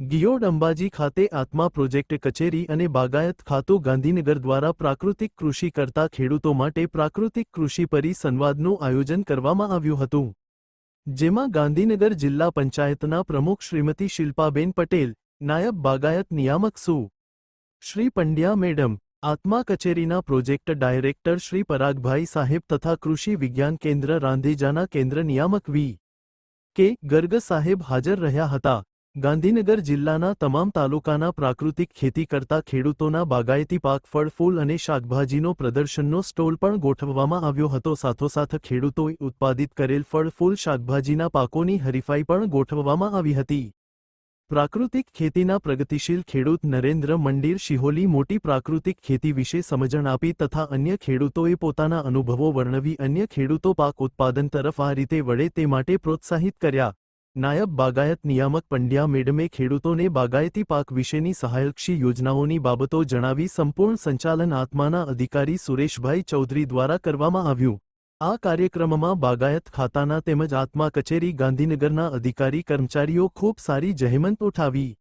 ગિયોડ અંબાજી ખાતે આત્મા પ્રોજેક્ટ કચેરી અને બાગાયત ખાતું ગાંધીનગર દ્વારા પ્રાકૃતિક કૃષિ કરતા ખેડૂતો માટે પ્રાકૃતિક કૃષિ પરિસંવાદનું આયોજન કરવામાં આવ્યું હતું, જેમાં ગાંધીનગર જિલ્લા પંચાયતના પ્રમુખ શ્રીમતી શિલ્પાબેન પટેલ, નાયબ બાગાયત નિયામક શ્રી પંડ્યા મેડમ, આત્મા કચેરીના પ્રોજેક્ટ ડાયરેક્ટર શ્રી પરાગભાઈ સાહેબ તથા કૃષિ વિજ્ઞાન કેન્દ્ર રાંધેજાના કેન્દ્ર નિયામક કે ગર્ગ સાહેબ હાજર રહ્યા હતા। ગાંધીનગર જિલ્લાના તમામ તાલુકાના પ્રાકૃતિક ખેતી કરતા ખેડૂતોના બાગાયતી પાક ફળ ફૂલ અને શાકભાજીનો પ્રદર્શનનો સ્ટોલ પણ ગોઠવવામાં આવ્યો હતો। સાથોસાથ ખેડૂતોએ ઉત્પાદિત કરેલ ફળ ફૂલ શાકભાજીના પાકોની હરીફાઈ પણ ગોઠવવામાં આવી હતી। પ્રાકૃતિક ખેતીના પ્રગતિશીલ ખેડૂત નરેન્દ્ર મંડીર શિહોલી મોટી પ્રાકૃતિક ખેતી વિશે સમજણ આપી તથા અન્ય ખેડૂતોએ પોતાના અનુભવો વર્ણવી અન્ય ખેડૂતો પાક ઉત્પાદન તરફ આ રીતે વળે તે માટે પ્રોત્સાહિત કર્યા। નાયબ બાગાયત નિયામક પંડ્યા મેડમે ખેડૂતોને બાગાયતી પાક વિશેની સહાયલક્ષી યોજનાઓની બાબતો જણાવી સંપૂર્ણ સંચાલન આત્માના અધિકારી સુરેશભાઈ ચૌધરી દ્વારા કરવામાં આવ્યું। આ કાર્યક્રમમાં બાગાયત ખાતાના તેમજ આત્મા કચેરી ગાંધીનગરના અધિકારી કર્મચારીઓ ખૂબ સારી જહેમત ઉઠાવી।